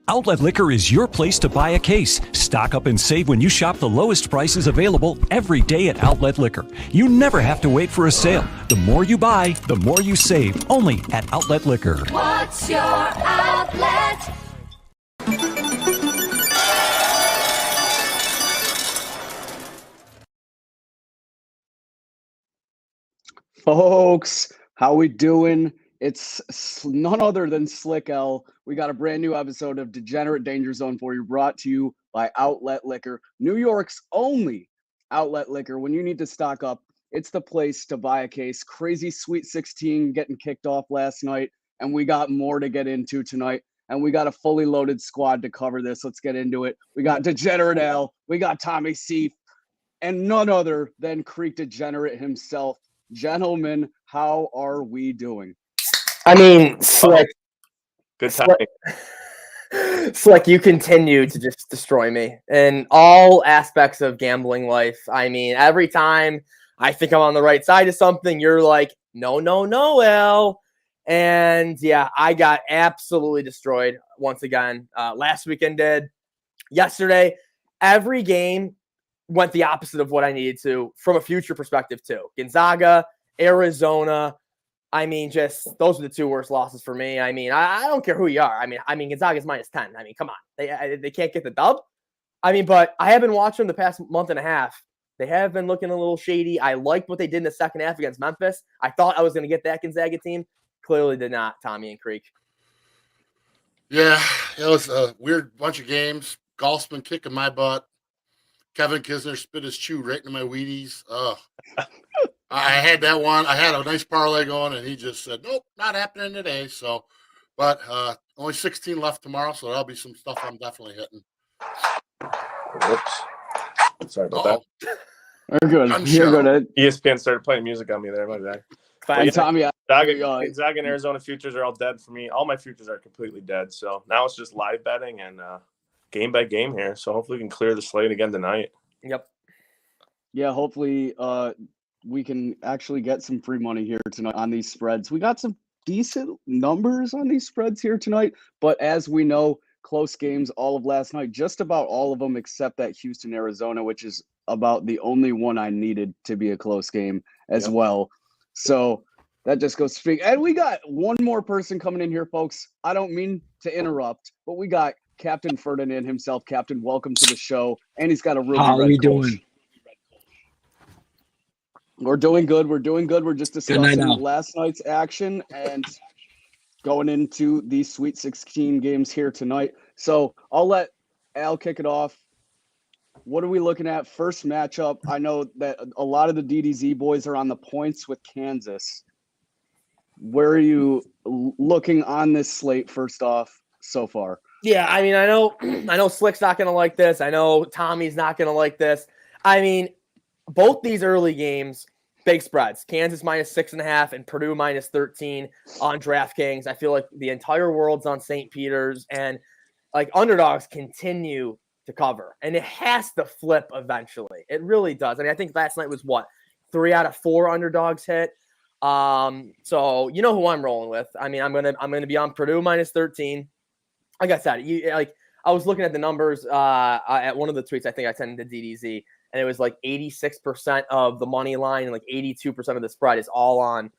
Outlet Liquor is your place to buy a case. Stock up and save when you shop the lowest prices available every day at Outlet Liquor. You never have to wait for a sale. The more you buy, the more you save. Only at Outlet Liquor. What's your outlet? Folks, how we doing? It's none other than Slick L. We got a brand new episode of Degenerate Danger Zone for you, brought to you by Outlet Liquor, New York's only outlet liquor. When you need to stock up, it's the place to buy a case. Crazy Sweet 16 getting kicked off last night, and we got more to get into tonight. And we got a fully loaded squad to cover this. Let's get into it. We got Degenerate L, we got Tommy C, and none other than Creek Degenerate himself. Gentlemen, how are we doing? I mean, Slick. Good timing. Slick, you continue to just destroy me in all aspects of gambling life. I mean, every time I think I'm on the right side of something, you're like, no, Al. And yeah, I got absolutely destroyed once again. Last weekend did. Yesterday, every game went the opposite of what I needed to from a future perspective too. Gonzaga, Arizona. I mean, just those are the two worst losses for me. I mean, I don't care who you are. I mean, Gonzaga's -10. I mean, come on, they can't get the dub. I mean, but I have been watching them the past month and a half. They have been looking a little shady. I liked what they did in the second half against Memphis. I thought I was going to get that Gonzaga team. Clearly did not, Tommy and Creek. Yeah, it was a weird bunch of games. Golf's been kicking my butt. Kevin Kisner spit his chew right into my Wheaties. I had that one. I had a nice parlay going, and he just said, nope, not happening today. So, but only 16 left tomorrow, so that'll be some stuff I'm definitely hitting. Whoops. Sorry about that. We're good. You're good. ESPN started playing music on me there. My bad. And Tommy, Gonzaga and Arizona futures are all dead for me. All my futures are completely dead. So now it's just live betting and game by game here. So hopefully we can clear the slate again tonight. Yep. Yeah, hopefully we can actually get some free money here tonight on these spreads. We got some decent numbers on these spreads here tonight, but as we know, close games all of last night, just about all of them except that Houston, Arizona, which is about the only one I needed to be a close game as well. So that just goes straight. And we got one more person coming in here, folks. I don't mean to interrupt, but we got Captain Ferdinand himself. Captain, welcome to the show. And he's got a really How are we doing? We're doing good. We're just discussing last night's action and going into these Sweet 16 games here tonight. So I'll let Al kick it off. What are we looking at? First matchup. I know that a lot of the DDZ boys are on the points with Kansas. Where are you looking on this slate first off so far? Yeah, I mean, I know Slick's not going to like this. I know Tommy's not going to like this. I mean, both these early games, big spreads. Kansas -6.5 and Purdue -13 on DraftKings. I feel like the entire world's on St. Peter's, and like underdogs continue to cover, and it has to flip eventually. It really does. I mean, I think last night was 3 out of 4 underdogs hit. So you know who I'm rolling with. I mean, I'm gonna be on Purdue -13. Like I said, I was looking at the numbers at one of the tweets I think I sent to DDZ, and it was like 86% of the money line and like 82% of the spread is all on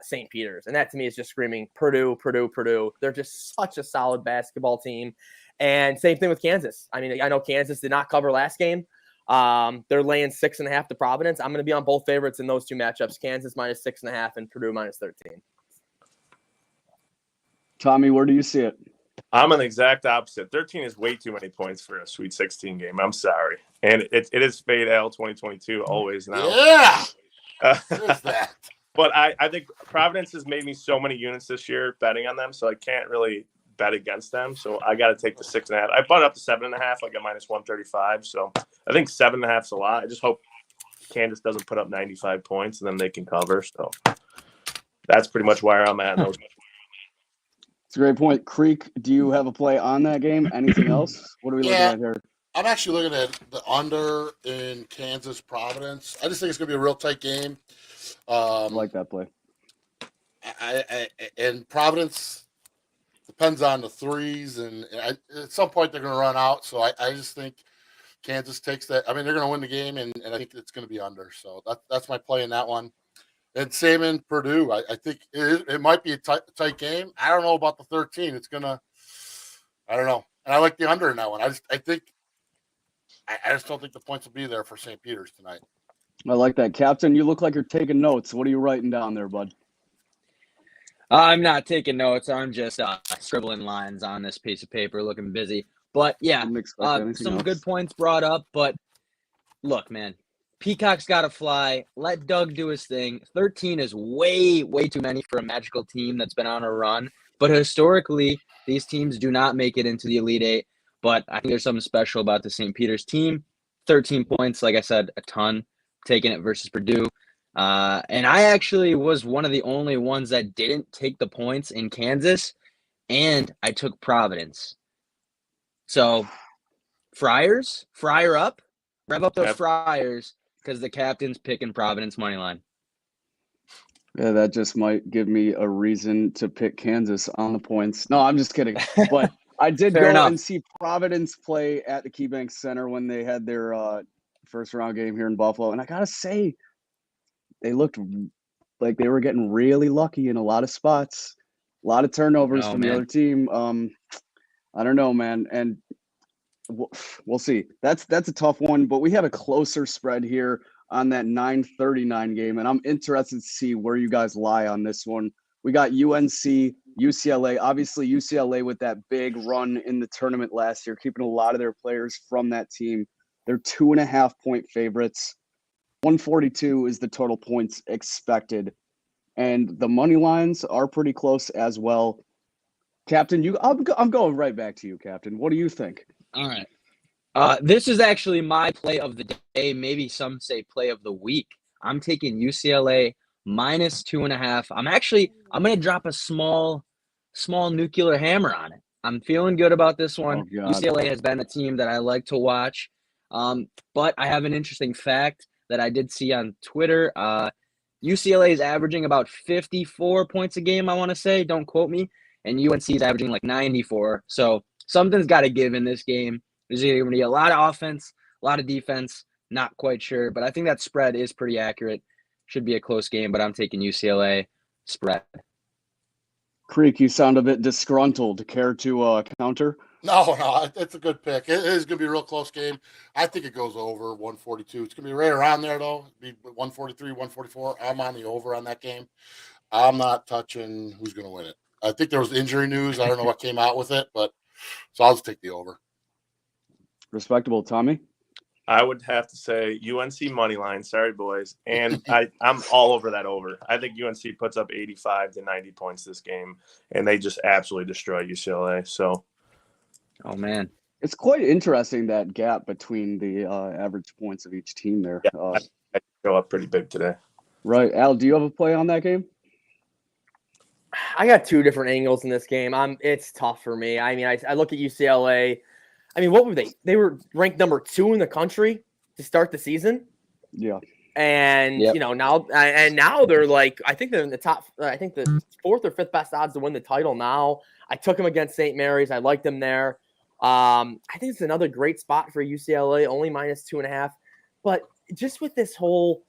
St. Peter's. And that to me is just screaming Purdue. They're just such a solid basketball team. And same thing with Kansas. I mean, I know Kansas did not cover last game. They're laying 6.5 to Providence. I'm going to be on both favorites in those two matchups, Kansas -6.5 and Purdue -13. Tommy, where do you see it? I'm an exact opposite. 13 is way too many points for a Sweet 16 game. I'm sorry. And it is Fade L 2022 always now. Yeah. There's that. But I think Providence has made me so many units this year betting on them, so I can't really bet against them. So I got to take the 6.5. I bought up to 7.5, like a -135. So I think 7.5 is a lot. I just hope Kansas doesn't put up 95 points and then they can cover. So that's pretty much where I'm at. It's a great point. Creek, do you have a play on that game? Anything else? What are we looking at here? I'm actually looking at the under in Kansas Providence. I just think it's going to be a real tight game. I like that play. And Providence, depends on the threes, and at some point they're going to run out. So I just think Kansas takes that. I mean, they're going to win the game, and I think it's going to be under. So that's my play in that one. And same in Purdue. I think it might be a tight game. I don't know about the 13. I don't know. And I like the under in that one. I just don't think the points will be there for St. Peter's tonight. I like that. Captain, you look like you're taking notes. What are you writing down there, bud? I'm not taking notes. I'm just scribbling lines on this piece of paper, looking busy. But yeah, some good points brought up. But look, man, Peacock's got to fly. Let Doug do his thing. 13 is way, way too many for a magical team that's been on a run. But historically, these teams do not make it into the Elite Eight. But I think there's something special about the St. Peter's team. 13 points, like I said, a ton. Taking it versus Purdue. And I actually was one of the only ones that didn't take the points in Kansas. And I took Providence. So, Friars, fryer up. Rev up those Friars because the captain's picking Providence money line. Yeah, that just might give me a reason to pick Kansas on the points. No, I'm just kidding. But I did go and see Providence play at the KeyBank Center when they had their first round game here in Buffalo. And I got to say, they looked like they were getting really lucky in a lot of spots. A lot of turnovers from the other team. I don't know, man. And we'll see. That's a tough one, but we have a closer spread here on that 9:39 game, and I'm interested to see where you guys lie on this one. We got UNC, UCLA. Obviously, UCLA with that big run in the tournament last year, keeping a lot of their players from that team. They're 2.5-point favorites. 142 is the total points expected, and the money lines are pretty close as well. Captain, I'm going right back to you, Captain. What do you think? All right. This is actually my play of the day. Maybe some say play of the week. I'm taking UCLA minus 2.5. I'm going to drop a small nuclear hammer on it. I'm feeling good about this one. UCLA has been a team that I like to watch. But I have an interesting fact that I did see on Twitter. UCLA is averaging about 54 points a game, I want to say. Don't quote me. And UNC is averaging like 94. So something's got to give in this game. There's either going to be a lot of offense, a lot of defense. Not quite sure. But I think that spread is pretty accurate. Should be a close game, but I'm taking UCLA spread. Creek, you sound a bit disgruntled. Care to counter? No, it's a good pick. It is going to be a real close game. I think it goes over 142. It's going to be right around there, though. It'll be 143, 144. I'm on the over on that game. I'm not touching who's going to win it. I think there was injury news. I don't know what came out with it, but so I'll just take the over. Respectable. Tommy? I would have to say UNC money line. Sorry, boys. And I'm all over that over. I think UNC puts up 85 to 90 points this game, and they just absolutely destroy UCLA. So, oh, man. It's quite interesting, that gap between the average points of each team there. Yeah, I go up pretty big today. Right. Al, do you have a play on that game? I got two different angles in this game. It's tough for me. I mean, I look at UCLA. I mean, what were they? They were ranked number 2 in the country to start the season. Yeah. And, now they're like, I think they're in the top, I think the 4th or 5th best odds to win the title now. I took them against St. Mary's. I liked them there. I think it's another great spot for UCLA, only minus 2.5. But just with this whole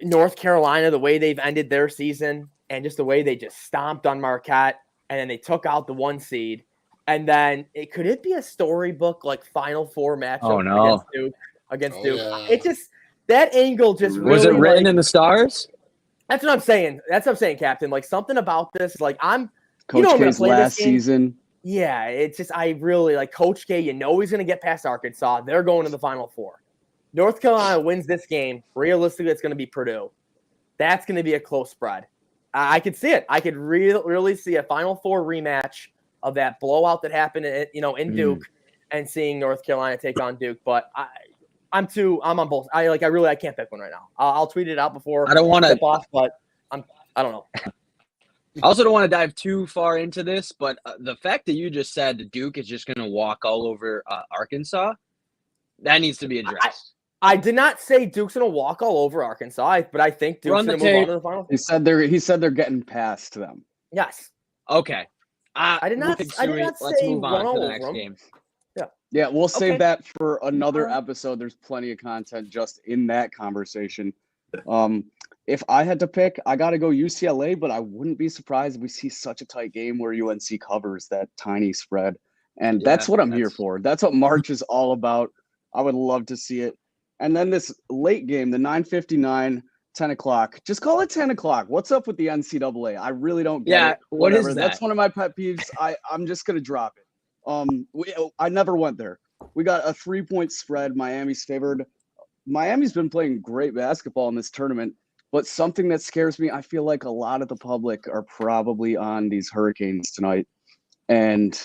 North Carolina, the way they've ended their season and just the way they just stomped on Marquette and then they took out the 1 seed. And then could it be a storybook like Final Four matchup against Duke? Yeah. It just that angle just was really, it written in the stars? That's what I'm saying. That's what I'm saying, Captain. Like something about this, like Coach K's last season. Yeah, it's just I really like Coach K. You know he's going to get past Arkansas. They're going to the Final Four. North Carolina wins this game. Realistically, it's going to be Purdue. That's going to be a close spread. I could see it. I could really see a Final Four rematch of that blowout that happened, in Duke, and seeing North Carolina take on Duke. But I'm on both. I can't pick one right now. I'll tweet it out before I don't want to off, but I don't know. I also don't want to dive too far into this, but the fact that you just said that Duke is just going to walk all over Arkansas, that needs to be addressed. I did not say Duke's going to walk all over Arkansas, but I think Duke's going to move on to the Final Four. He said they're getting past them. Yes. Okay. I did not let's say move on to the next them. game. Yeah, we'll save Okay. that for another episode. There's plenty of content just in that conversation. If I had to pick, I got to go UCLA, but I wouldn't be surprised if we see such a tight game where UNC covers that tiny spread. And that's what I'm here for. That's what March is all about. I would love to see it. And then this late game, the 9:59, 10 o'clock. Just call it 10 o'clock. What's up with the NCAA? I really don't get it. What is Whatever. that? That's one of my pet peeves. I'm just going to drop it. I never went there. We got a 3-point spread. Miami's favored. Miami's been playing great basketball in this tournament, but something that scares me, I feel like a lot of the public are probably on these Hurricanes tonight. And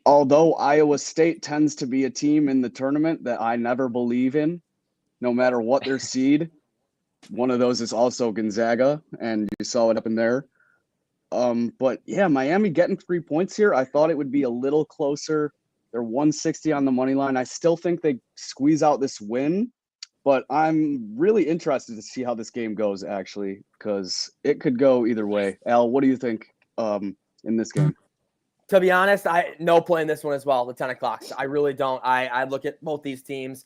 although Iowa State tends to be a team in the tournament that I never believe in, no matter what their seed, one of those is also Gonzaga, and you saw it up in there. But yeah, Miami getting 3 points here. I thought it would be a little closer. They're 160 on the money line. I still think they squeeze out this win, but I'm really interested to see how this game goes, actually, because it could go either way. Al, what do you think in this game? To be honest, no play in this one as well, the 10 o'clock. I really don't. I look at both these teams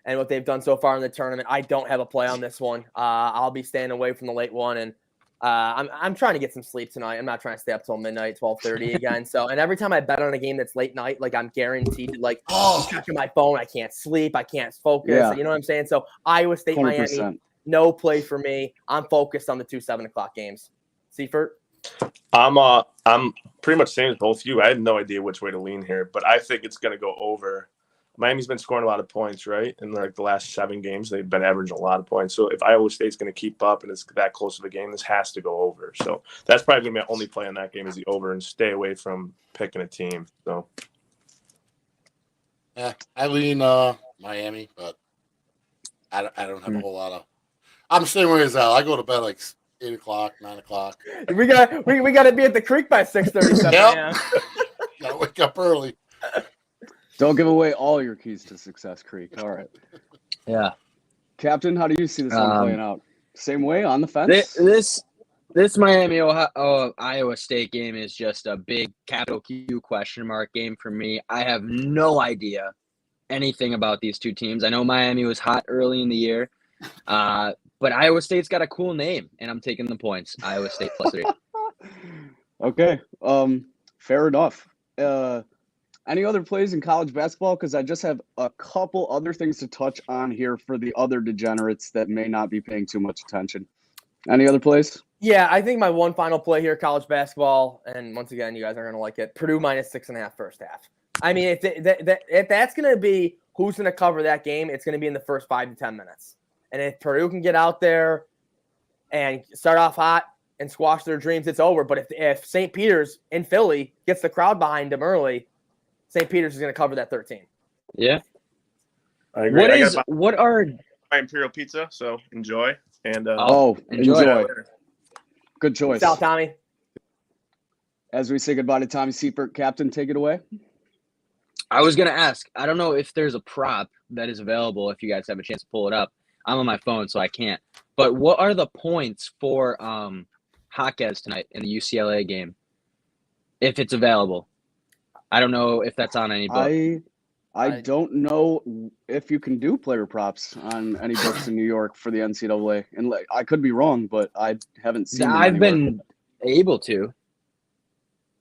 and what they've done so far in the tournament. I don't have a play on this one. I'll be staying away from the late one, and I'm trying to get some sleep tonight. I'm not trying to stay up till midnight, 12:30 again. So, and every time I bet on a game that's late night, like I'm guaranteed to I'm checking my phone. I can't sleep. I can't focus. Yeah. You know what I'm saying? So Iowa State, 100%. Miami, no play for me. I'm focused on the 2 7 o'clock games. Seifert? I'm pretty much same as both of you. I have no idea which way to lean here, but I think it's going to go over. Miami's been scoring a lot of points, right? In like the last 7 games, they've been averaging a lot of points. So if Iowa State's going to keep up and it's that close of a game, this has to go over. So that's probably going to be my only play on that game is the over, and stay away from picking a team. So yeah, I lean Miami, but I don't have a whole lot of. I'm the same way as Al. I go to bed like 8 o'clock, 9 o'clock. We got to be at the creek by 6:37 a.m. Gotta wake up early. Don't give away all your keys to success, Creek. All right. Yeah. Captain, how do you see this one playing out? Same way, on the fence? This Miami Iowa State game is just a big capital Q question mark game for me. I have no idea anything about these two teams. I know Miami was hot early in the year, but Iowa State's got a cool name, and I'm taking the points. Iowa State +3. Okay. Fair enough. Any other plays in college basketball? Because I just have a couple other things to touch on here for the other degenerates that may not be paying too much attention. Any other plays? Yeah, I think my one final play here, college basketball, and once again, you guys are going to like it. Purdue -6.5 first half. I mean, if that's going to be who's going to cover that game, it's going to be in the first 5 to 10 minutes. And if Purdue can get out there and start off hot and squash their dreams, it's over. But if St. Peter's in Philly gets the crowd behind them early, St. Peter's is going to cover that 13. Yeah. I agree. What are my Imperial Pizza? So enjoy and enjoy. Good choice. Peace out, Tommy. As we say goodbye to Tommy Seifert, Captain, take it away. I was going to ask, I don't know if there's a prop that is available if you guys have a chance to pull it up. I'm on my phone, so I can't. But what are the points for Jaquez tonight in the UCLA game, if it's available? I don't know if that's on any book. I don't know if you can do player props on any books in New York for the NCAA. And I could be wrong, but I haven't seen them I've anywhere. been able to.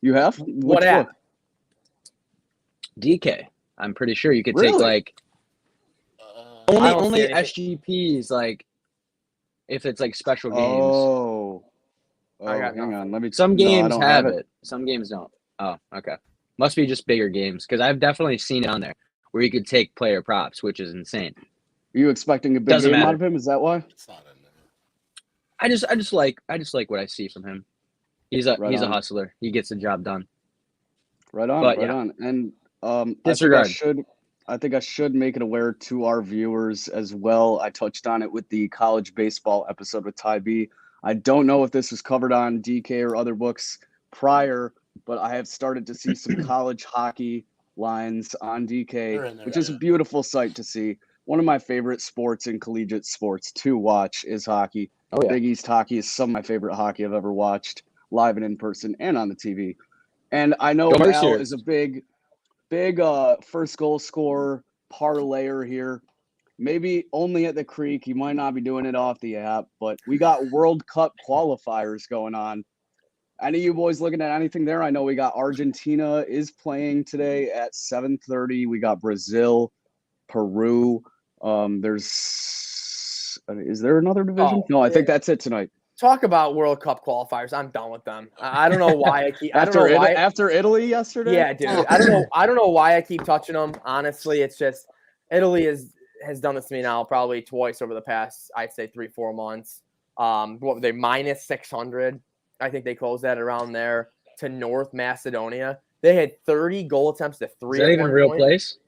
You have? What app? DK. I'm pretty sure you could Really? take like I don't only see anything. SGPs, like if it's like special games. Oh, I got hang on. Let me. Some No, I games don't have it. Some games don't. Oh, okay. Must be just bigger games because I've definitely seen it on there where you could take player props, which is insane. Are you expecting a big Doesn't game matter. out of him? Is that why? It's not in there. I just like what I see from him. He's a Right on. hustler. He gets the job done. Right on, But, right yeah. on. And Disregard. I think I should make it aware to our viewers as well. I touched on it with the college baseball episode with Ty B. I don't know if this was covered on DK or other books prior, but I have started to see some college hockey lines on They're DK, in there, which is a yeah. beautiful sight to see. One of my favorite sports in collegiate sports to watch is hockey. Oh yeah. Big East hockey is some of my favorite hockey I've ever watched live and in person and on the TV. And I know Go Al Mercier. is a big first goal scorer parlayer here. Maybe only at the Creek. He might not be doing it off the app, but we got World Cup qualifiers going on. Any of you boys looking at anything there? I know we got Argentina is playing today at 7:30. We got Brazil, Peru. Is there another division? No, I think that's it tonight. Talk about World Cup qualifiers. I'm done with them. I don't know why I keep after Italy yesterday. Yeah, dude. I don't know why I keep touching them. Honestly, it's just Italy has done this to me now probably twice over the past, I'd say 3-4 months. What were they, minus 600? I think they closed that around there to North Macedonia. They had 30 goal attempts to 3. Is that even a real place?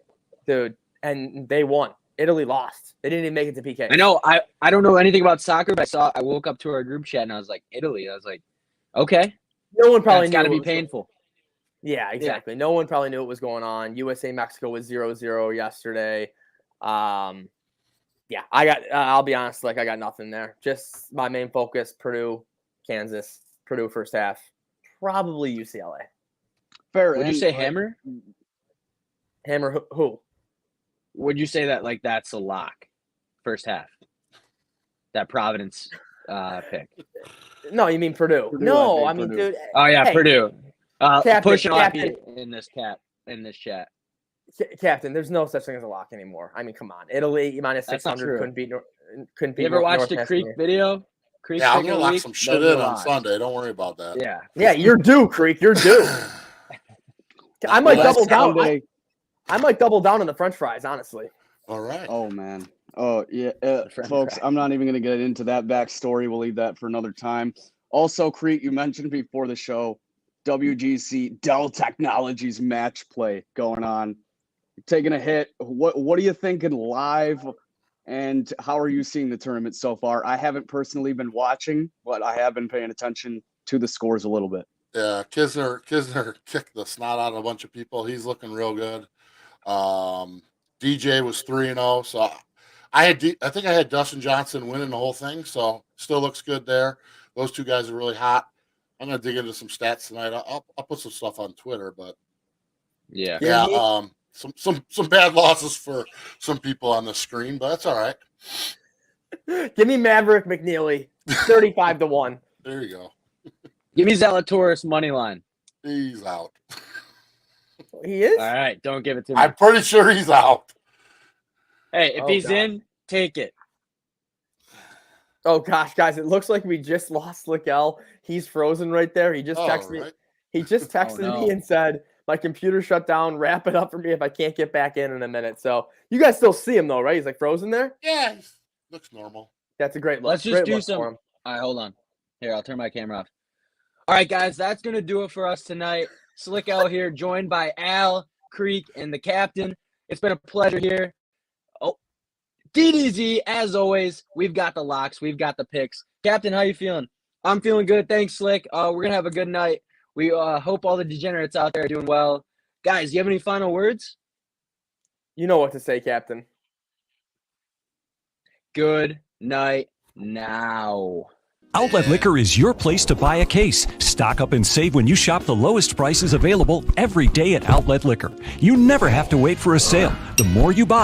Dude, and they won. Italy lost. They didn't even make it to PK. I know. I don't know anything about soccer, but I woke up to our group chat and I was like, Italy. I was like, okay. No one probably knew. It's got to be painful. Yeah, exactly. Yeah. No one probably knew what was going on. USA Mexico was 0-0 yesterday. Yeah, I'll be honest, I got nothing there. Just my main focus, Purdue, Kansas, Purdue first half, probably UCLA. Fair. Would you say Hammer? Hammer who? Would you say that that's a lock first half? That Providence pick. No, you mean Purdue. No, I mean, Purdue. dude. Oh yeah, hey, Purdue. Pushing off Captain. in this chat. Captain, there's no such thing as a lock anymore. I mean, come on. Italy minus 600 couldn't beat. You ever watched the Creek video? Creek I'm gonna lock some shit in on Sunday. Don't worry about that. Yeah. Yeah, you're due, Creek. You're due. I might double down. I might double down on the French fries, honestly. All right. Oh man. Oh yeah, folks. I'm not even gonna get into that backstory. We'll leave that for another time. Also, Creek, you mentioned before the show, WGC Dell Technologies match play going on. Taking a hit. What are you thinking live? And how are you seeing the tournament so far? I haven't personally been watching, but I have been paying attention to the scores a little bit. Yeah, Kisner kicked the snot out of a bunch of people. He's looking real good. DJ was 3-0, so I think I had Dustin Johnson winning the whole thing, so still looks good there. Those two guys are really hot. I'm gonna dig into some stats tonight. I'll put some stuff on Twitter, but yeah. Some bad losses for some people on the screen, but that's all right. Give me Maverick McNeely, 35-1. There you go. Give me Zalatoris money line. He's out. He is? All right, don't give it to me. I'm pretty sure he's out. Hey, if he's in, take it. Oh gosh, guys, it looks like we just lost Lickell. He's frozen right there. He just texted me. He just texted me and said, my computer shut down. Wrap it up for me if I can't get back in a minute. So you guys still see him though, right? He's frozen there? Yeah, he looks normal. That's a great look. Let's just do some. All right, hold on. Here, I'll turn my camera off. All right, guys, that's going to do it for us tonight. Slick L here, joined by Al, Creek, and the captain. It's been a pleasure here. Oh, DDZ, as always, we've got the locks. We've got the picks. Captain, how you feeling? I'm feeling good. Thanks, Slick. We're going to have a good night. We hope all the degenerates out there are doing well. Guys, you have any final words? You know what to say, Captain. Good night now. Outlet Liquor is your place to buy a case. Stock up and save when you shop the lowest prices available every day at Outlet Liquor. You never have to wait for a sale. The more you buy,